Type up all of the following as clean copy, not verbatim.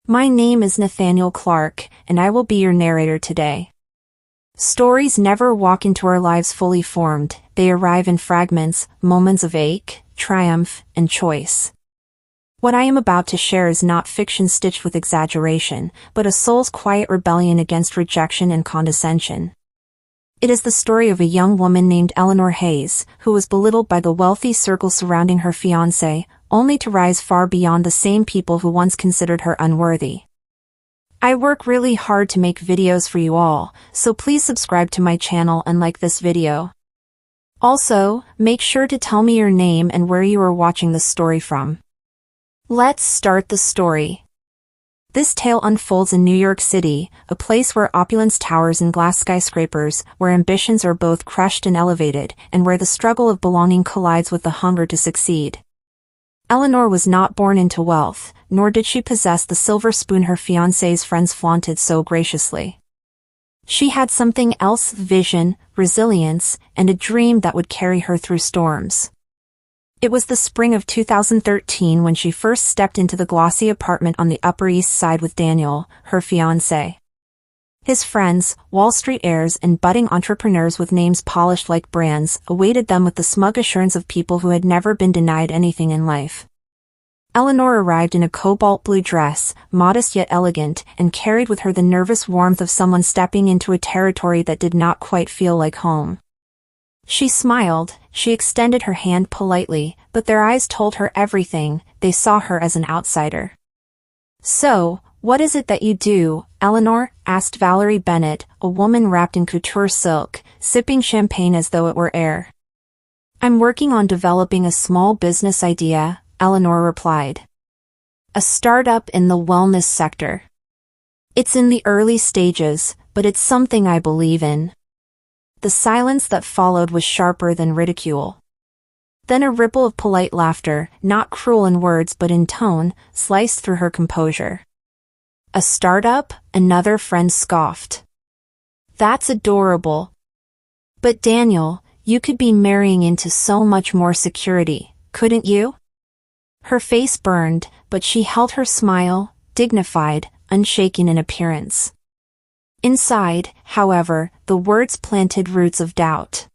My name is Nathaniel Clark, and I will be your narrator today. Stories never walk into our lives fully formed, they arrive in fragments, moments of ache, triumph, and choice. What I am about to share is not fiction stitched with exaggeration, but a soul's quiet rebellion against rejection and condescension. It is the story of a young woman named Eleanor Hayes, who was belittled by the wealthy circle surrounding her fiancé, only to rise far beyond the same people who once considered her unworthy. I work really hard to make videos for you all, so please subscribe to my channel and like this video. Also, make sure to tell me your name and where you are watching this story from. Let's start the story. This tale unfolds in New York City, a place where opulence towers in glass skyscrapers, where ambitions are both crushed and elevated, and where the struggle of belonging collides with the hunger to succeed. Eleanor was not born into wealth, nor did she possess the silver spoon her fiancé's friends flaunted so graciously. She had something else: vision, resilience, and a dream that would carry her through storms. It was the spring of 2013 when she first stepped into the glossy apartment on the Upper East Side with Daniel, her fiancé. His friends, Wall Street heirs and budding entrepreneurs with names polished like brands, awaited them with the smug assurance of people who had never been denied anything in life. Eleanor arrived in a cobalt blue dress, modest yet elegant, and carried with her the nervous warmth of someone stepping into a territory that did not quite feel like home. She smiled, she extended her hand politely, but their eyes told her everything. They saw her as an outsider. "So, what is it that you do, Eleanor?" asked Valerie Bennett, a woman wrapped in couture silk, sipping champagne as though it were air. "I'm working on developing a small business idea," Eleanor replied. "A startup in the wellness sector. It's in the early stages, but it's something I believe in." The silence that followed was sharper than ridicule. Then a ripple of polite laughter, not cruel in words but in tone, sliced through her composure. "A startup?" another friend scoffed. "That's adorable. But Daniel, you could be marrying into so much more security, couldn't you?" Her face burned, but she held her smile, dignified, unshaken in appearance. Inside, however, the words planted roots of doubt.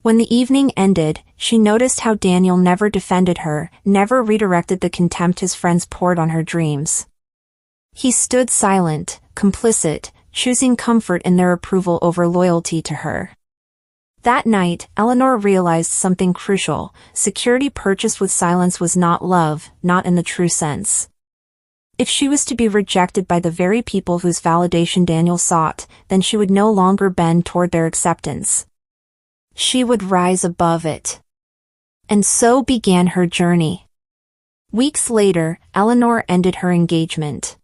When the evening ended, she noticed how Daniel never defended her, never redirected the contempt his friends poured on her dreams. He stood silent, complicit, choosing comfort in their approval over loyalty to her. That night, Eleanor realized something crucial: security purchased with silence was not love, not in the true sense. If she was to be rejected by the very people whose validation Daniel sought, then she would no longer bend toward their acceptance. She would rise above it. And so began her journey. Weeks later, Eleanor ended her engagement.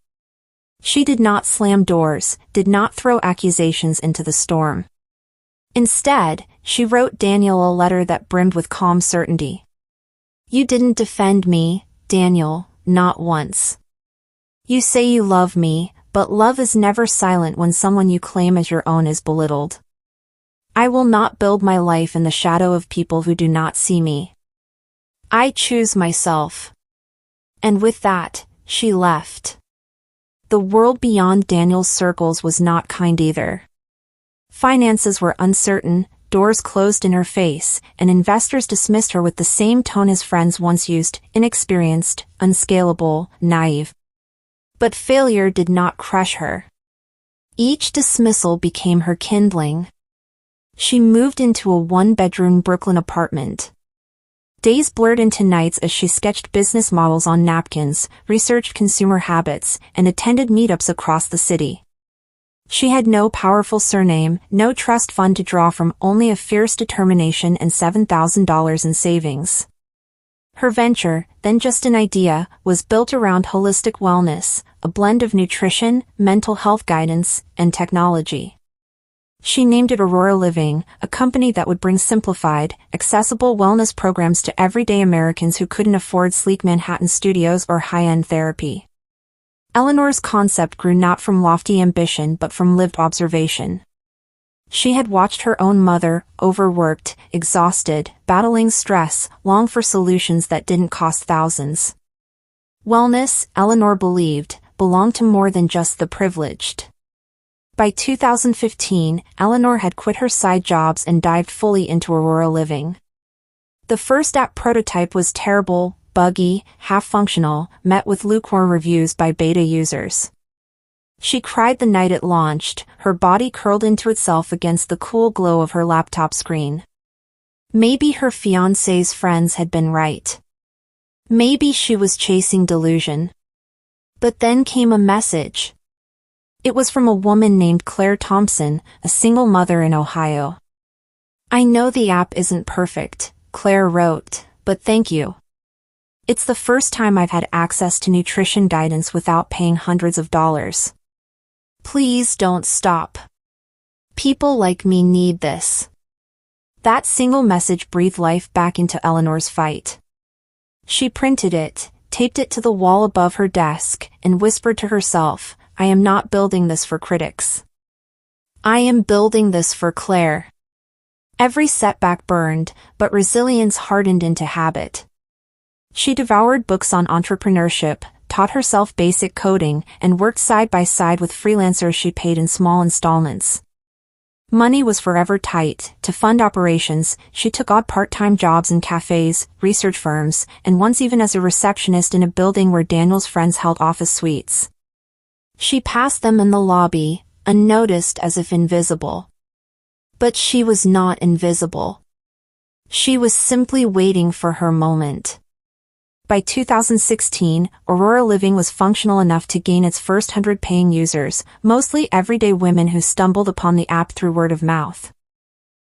She did not slam doors, did not throw accusations into the storm. Instead, she wrote Daniel a letter that brimmed with calm certainty. "You didn't defend me, Daniel, not once. You say you love me, but love is never silent when someone you claim as your own is belittled. I will not build my life in the shadow of people who do not see me. I choose myself." And with that, she left. The world beyond Daniel's circles was not kind either. Finances were uncertain, doors closed in her face, and investors dismissed her with the same tone his friends once used: inexperienced, unscalable, naive. But failure did not crush her. Each dismissal became her kindling. She moved into a one-bedroom Brooklyn apartment. Days blurred into nights as she sketched business models on napkins, researched consumer habits, and attended meetups across the city. She had no powerful surname, no trust fund to draw from, only a fierce determination and $7,000 in savings. Her venture, then just an idea, was built around holistic wellness, a blend of nutrition, mental health guidance, and technology. She named it Aurora Living, a company that would bring simplified, accessible wellness programs to everyday Americans who couldn't afford sleek Manhattan studios or high-end therapy. Eleanor's concept grew not from lofty ambition but from lived observation. She had watched her own mother, overworked, exhausted, battling stress, long for solutions that didn't cost thousands. Wellness, Eleanor believed, belonged to more than just the privileged. By 2015, Eleanor had quit her side jobs and dived fully into Aurora Living. The first app prototype was terrible, buggy, half-functional, met with lukewarm reviews by beta users. She cried the night it launched, her body curled into itself against the cool glow of her laptop screen. Maybe her fiancé's friends had been right. Maybe she was chasing delusion. But then came a message. It was from a woman named Claire Thompson, a single mother in Ohio. "I know the app isn't perfect," Claire wrote, "but thank you. It's the first time I've had access to nutrition guidance without paying hundreds of dollars. Please don't stop. People like me need this." That single message breathed life back into Eleanor's fight. She printed it, taped it to the wall above her desk, and whispered to herself, "I am not building this for critics. I am building this for Claire." Every setback burned, but resilience hardened into habit. She devoured books on entrepreneurship, taught herself basic coding, and worked side by side with freelancers she paid in small installments. Money was forever tight. To fund operations, she took odd part-time jobs in cafes, research firms, and once even as a receptionist in a building where Daniel's friends held office suites. She passed them in the lobby, unnoticed as if invisible. But she was not invisible. She was simply waiting for her moment. By 2016, Aurora Living was functional enough to gain its first 100 paying users, mostly everyday women who stumbled upon the app through word of mouth.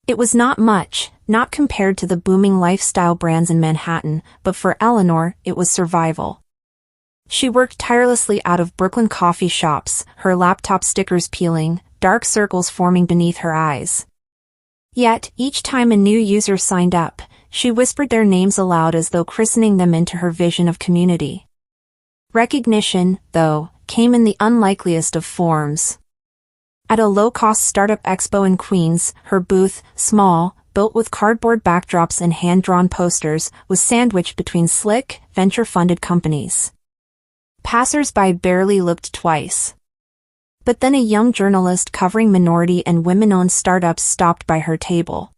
It was not much, not compared to the booming lifestyle brands in Manhattan, but for Eleanor, it was survival. She worked tirelessly out of Brooklyn coffee shops, her laptop stickers peeling, dark circles forming beneath her eyes. Yet, each time a new user signed up, she whispered their names aloud as though christening them into her vision of community. Recognition, though, came in the unlikeliest of forms. At a low-cost startup expo in Queens, her booth, small, built with cardboard backdrops and hand-drawn posters, was sandwiched between slick, venture-funded companies. Passers-by barely looked twice. But then a young journalist covering minority and women-owned startups stopped by her table.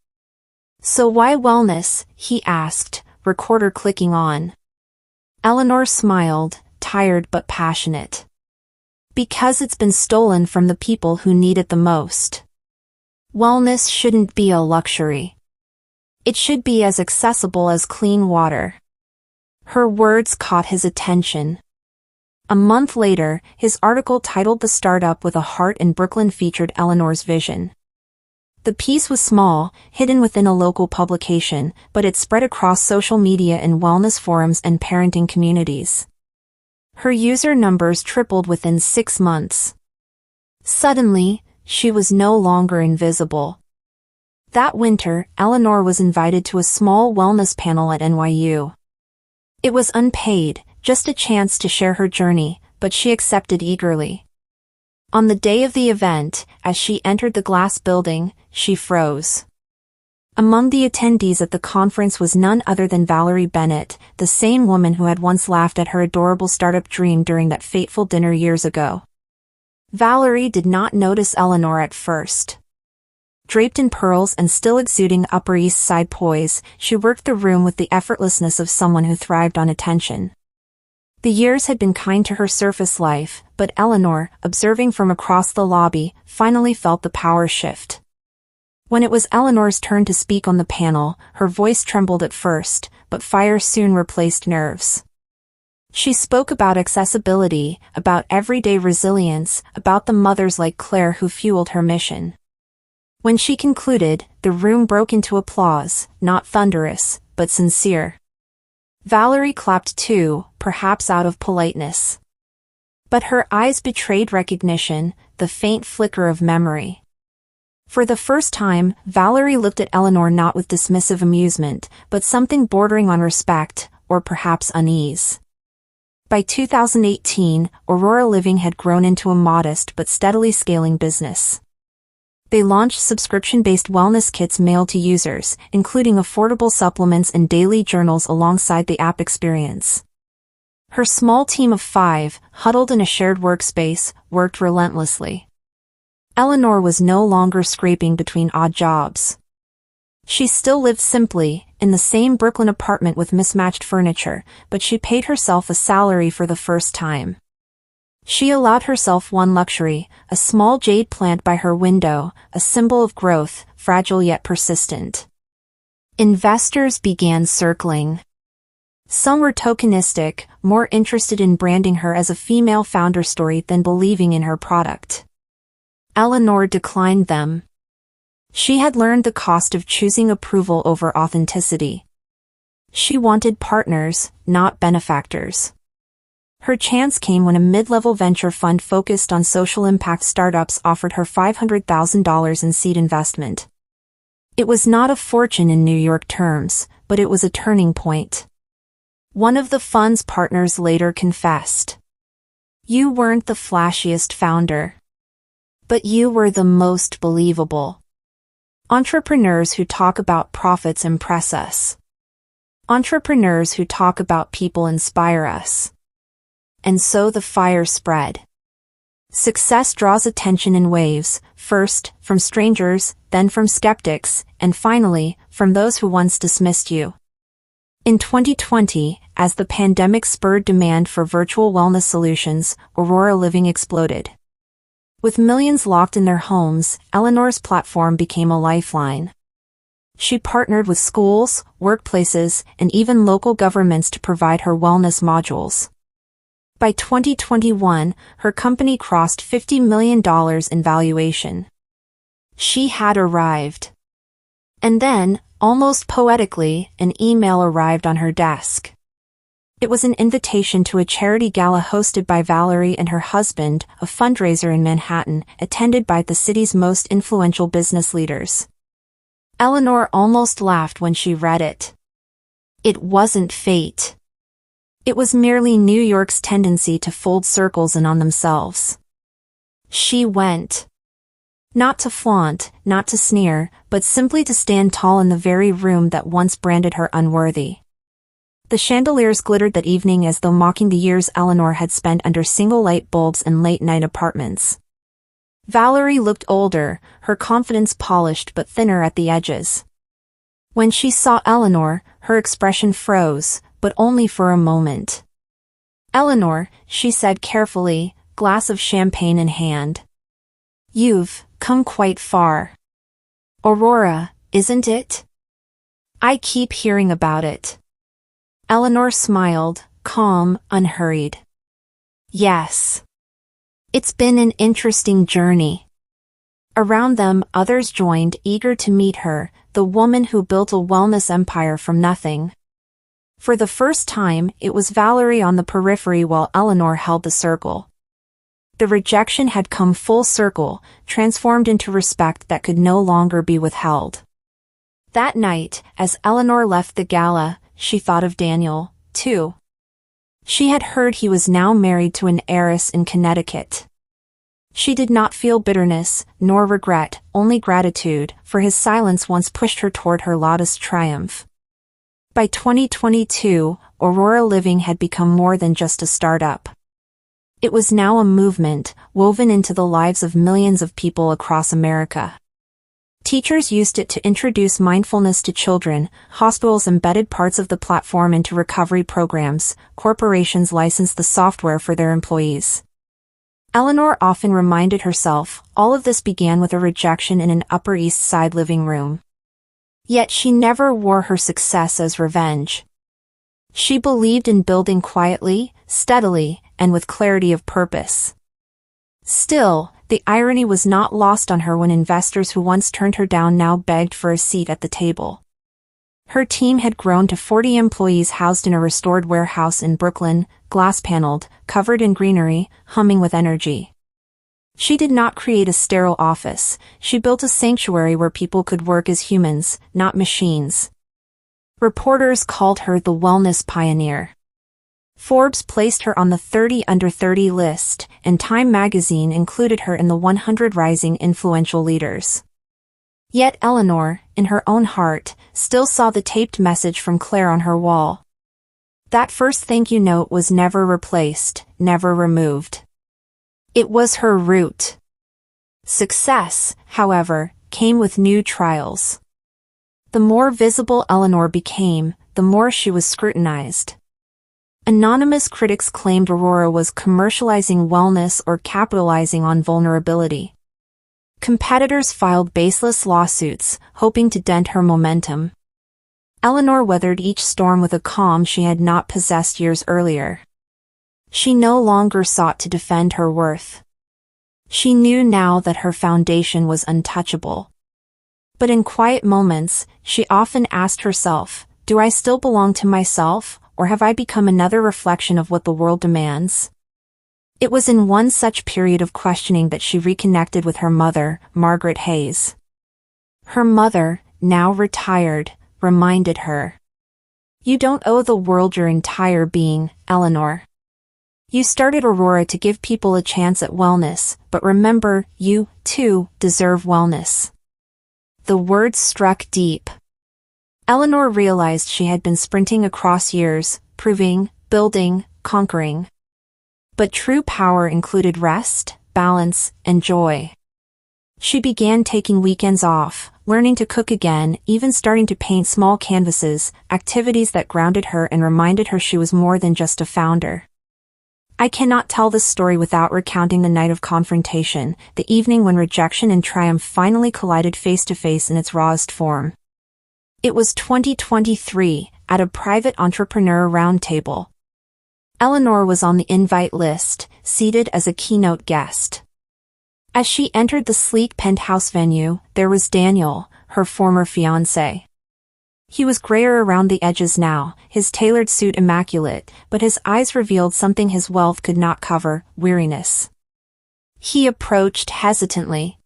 "So why wellness?" he asked, recorder clicking on. Eleanor smiled, tired but passionate. "Because it's been stolen from the people who need it the most. Wellness shouldn't be a luxury. It should be as accessible as clean water." Her words caught his attention. A month later, his article titled The Startup with a Heart in Brooklyn featured Eleanor's vision. The piece was small, hidden within a local publication, but it spread across social media and wellness forums and parenting communities. Her user numbers tripled within 6 months. Suddenly, she was no longer invisible. That winter, Eleanor was invited to a small wellness panel at NYU. It was unpaid, just a chance to share her journey, but she accepted eagerly. On the day of the event, as she entered the glass building, she froze. Among the attendees at the conference was none other than Valerie Bennett, the same woman who had once laughed at her adorable startup dream during that fateful dinner years ago. Valerie did not notice Eleanor at first. Draped in pearls and still exuding Upper East Side poise, she worked the room with the effortlessness of someone who thrived on attention. The years had been kind to her surface life, but Eleanor, observing from across the lobby, finally felt the power shift. When it was Eleanor's turn to speak on the panel, her voice trembled at first, but fire soon replaced nerves. She spoke about accessibility, about everyday resilience, about the mothers like Claire who fueled her mission. When she concluded, the room broke into applause, not thunderous, but sincere. Valerie clapped too, perhaps out of politeness. But her eyes betrayed recognition, the faint flicker of memory. For the first time, Valerie looked at Eleanor not with dismissive amusement, but something bordering on respect, or perhaps unease. By 2018, Aurora Living had grown into a modest but steadily scaling business. They launched subscription-based wellness kits mailed to users, including affordable supplements and daily journals alongside the app experience. Her small team of 5, huddled in a shared workspace, worked relentlessly. Eleanor was no longer scraping between odd jobs. She still lived simply, in the same Brooklyn apartment with mismatched furniture, but she paid herself a salary for the first time. She allowed herself one luxury, a small jade plant by her window, a symbol of growth, fragile yet persistent. Investors began circling. Some were tokenistic, more interested in branding her as a female founder story than believing in her product. Eleanor declined them. She had learned the cost of choosing approval over authenticity. She wanted partners, not benefactors. Her chance came when a mid-level venture fund focused on social impact startups offered her $500,000 in seed investment. It was not a fortune in New York terms, but it was a turning point. One of the fund's partners later confessed. "You weren't the flashiest founder. But you were the most believable. Entrepreneurs who talk about profits impress us. Entrepreneurs who talk about people inspire us." And so the fire spread. Success draws attention in waves, first from strangers, then from skeptics, and finally, from those who once dismissed you. In 2020, as the pandemic spurred demand for virtual wellness solutions, Aurora Living exploded. With millions locked in their homes, Eleanor's platform became a lifeline. She partnered with schools, workplaces, and even local governments to provide her wellness modules. By 2021, her company crossed $50 million in valuation. She had arrived. And then, almost poetically, an email arrived on her desk. It was an invitation to a charity gala hosted by Valerie and her husband, a fundraiser in Manhattan, attended by the city's most influential business leaders. Eleanor almost laughed when she read it. It wasn't fate. It was merely New York's tendency to fold circles in on themselves. She went. Not to flaunt, not to sneer, but simply to stand tall in the very room that once branded her unworthy. The chandeliers glittered that evening as though mocking the years Eleanor had spent under single light bulbs and late-night apartments. Valerie looked older, her confidence polished but thinner at the edges. When she saw Eleanor, her expression froze, but only for a moment. "Eleanor," she said carefully, glass of champagne in hand. "You've come quite far. Aurora, isn't it? I keep hearing about it." Eleanor smiled, calm, unhurried. "Yes. It's been an interesting journey." Around them, others joined, eager to meet her, the woman who built a wellness empire from nothing. For the first time, it was Valerie on the periphery while Eleanor held the circle. The rejection had come full circle, transformed into respect that could no longer be withheld. That night, as Eleanor left the gala, she thought of Daniel, too. She had heard he was now married to an heiress in Connecticut. She did not feel bitterness, nor regret, only gratitude, for his silence once pushed her toward her loudest triumph. By 2022, Aurora Living had become more than just a startup. It was now a movement, woven into the lives of millions of people across America. Teachers used it to introduce mindfulness to children, hospitals embedded parts of the platform into recovery programs, corporations licensed the software for their employees. Eleanor often reminded herself, all of this began with a rejection in an Upper East Side living room. Yet she never wore her success as revenge. She believed in building quietly, steadily, and with clarity of purpose. Still, the irony was not lost on her when investors who once turned her down now begged for a seat at the table. Her team had grown to 40 employees housed in a restored warehouse in Brooklyn, glass-paneled, covered in greenery, humming with energy. She did not create a sterile office, she built a sanctuary where people could work as humans, not machines. Reporters called her the wellness pioneer. Forbes placed her on the 30 Under 30 list, and Time magazine included her in the 100 Rising Influential Leaders. Yet Eleanor, in her own heart, still saw the taped message from Claire on her wall. That first thank you note was never replaced, never removed. It was her root. Success, however, came with new trials. The more visible Eleanor became, the more she was scrutinized. Anonymous critics claimed Aurora was commercializing wellness or capitalizing on vulnerability. Competitors filed baseless lawsuits, hoping to dent her momentum. Eleanor weathered each storm with a calm she had not possessed years earlier. She no longer sought to defend her worth. She knew now that her foundation was untouchable. But in quiet moments, she often asked herself, do I still belong to myself, or have I become another reflection of what the world demands? It was in one such period of questioning that she reconnected with her mother, Margaret Hayes. Her mother, now retired, reminded her. You don't owe the world your entire being, Eleanor. You started Aurora to give people a chance at wellness, but remember, you, too, deserve wellness. The words struck deep. Eleanor realized she had been sprinting across years, proving, building, conquering. But true power included rest, balance, and joy. She began taking weekends off, learning to cook again, even starting to paint small canvases, activities that grounded her and reminded her she was more than just a founder. I cannot tell this story without recounting the night of confrontation, the evening when rejection and triumph finally collided face-to-face in its rawest form. It was 2023, at a private entrepreneur roundtable. Eleanor was on the invite list, seated as a keynote guest. As she entered the sleek penthouse venue, there was Daniel, her former fiancé. He was grayer around the edges now, his tailored suit immaculate, but his eyes revealed something his wealth could not cover, weariness. He approached hesitantly.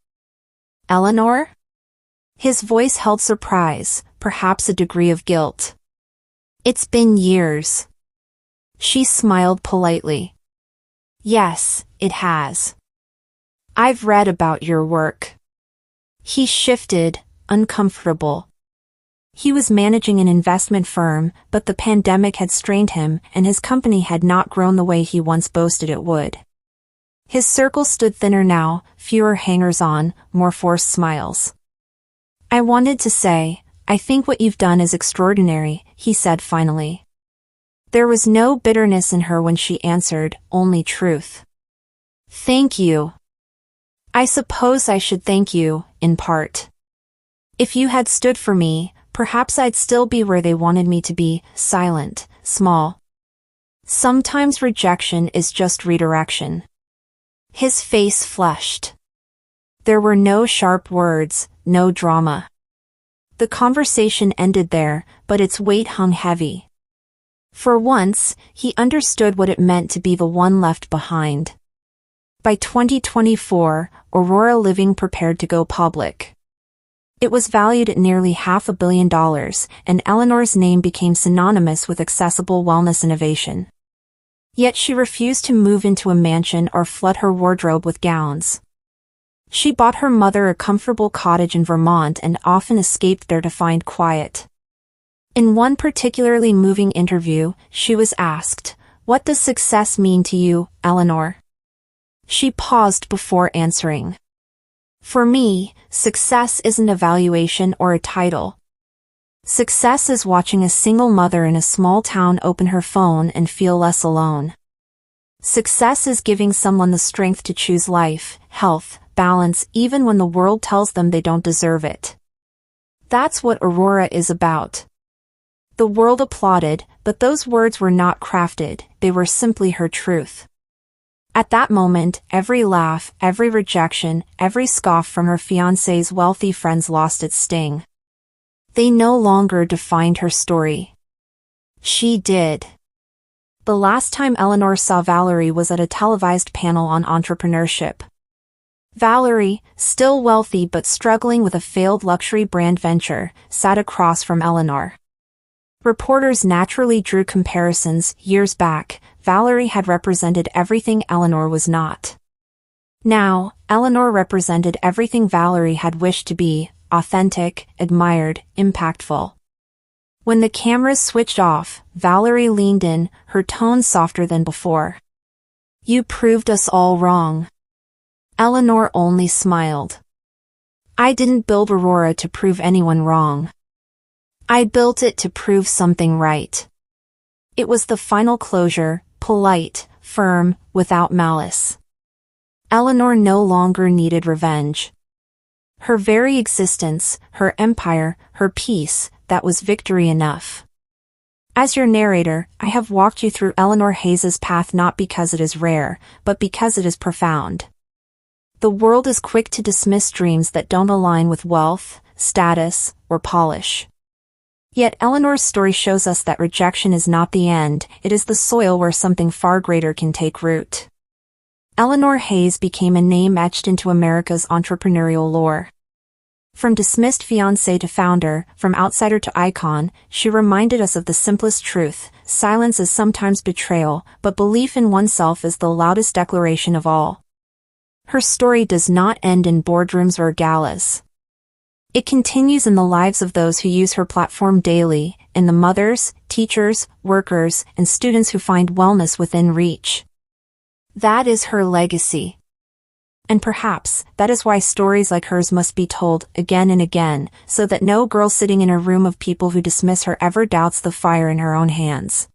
Eleanor? His voice held surprise, perhaps a degree of guilt. It's been years. She smiled politely. Yes, it has. I've read about your work. He shifted, uncomfortable. He was managing an investment firm, but the pandemic had strained him, and his company had not grown the way he once boasted it would. His circle stood thinner now, fewer hangers-on, more forced smiles. I wanted to say, I think what you've done is extraordinary, he said finally. There was no bitterness in her when she answered, only truth. Thank you. I suppose I should thank you, in part. If you had stood for me, perhaps I'd still be where they wanted me to be, silent, small. Sometimes rejection is just redirection. His face flushed. There were no sharp words, no drama. The conversation ended there, but its weight hung heavy. For once, he understood what it meant to be the one left behind. By 2024, Aurora Living prepared to go public. It was valued at nearly $500 million, and Eleanor's name became synonymous with accessible wellness innovation. Yet she refused to move into a mansion or flood her wardrobe with gowns. She bought her mother a comfortable cottage in Vermont and often escaped there to find quiet. In one particularly moving interview, she was asked, "What does success mean to you, Eleanor?" She paused before answering. For me, success isn't a valuation or a title. Success is watching a single mother in a small town open her phone and feel less alone. Success is giving someone the strength to choose life, health, balance even when the world tells them they don't deserve it. That's what Aurora is about. The world applauded, but those words were not crafted, they were simply her truth. At that moment, every laugh, every rejection, every scoff from her fiancé's wealthy friends lost its sting. They no longer defined her story. She did. The last time Eleanor saw Valerie was at a televised panel on entrepreneurship. Valerie, still wealthy but struggling with a failed luxury brand venture, sat across from Eleanor. Reporters naturally drew comparisons. Years back, Valerie had represented everything Eleanor was not. Now, Eleanor represented everything Valerie had wished to be, authentic, admired, impactful. When the cameras switched off, Valerie leaned in, her tone softer than before. You proved us all wrong. Eleanor only smiled. I didn't build Aurora to prove anyone wrong. I built it to prove something right. It was the final closure, polite, firm, without malice. Eleanor no longer needed revenge. Her very existence, her empire, her peace, that was victory enough. As your narrator, I have walked you through Eleanor Hayes's path not because it is rare, but because it is profound. The world is quick to dismiss dreams that don't align with wealth, status, or polish. Yet Eleanor's story shows us that rejection is not the end, it is the soil where something far greater can take root. Eleanor Hayes became a name etched into America's entrepreneurial lore. From dismissed fiancée to founder, from outsider to icon, she reminded us of the simplest truth: silence is sometimes betrayal, but belief in oneself is the loudest declaration of all. Her story does not end in boardrooms or galas. It continues in the lives of those who use her platform daily, in the mothers, teachers, workers, and students who find wellness within reach. That is her legacy. And perhaps, that is why stories like hers must be told again and again, so that no girl sitting in a room of people who dismiss her ever doubts the fire in her own hands.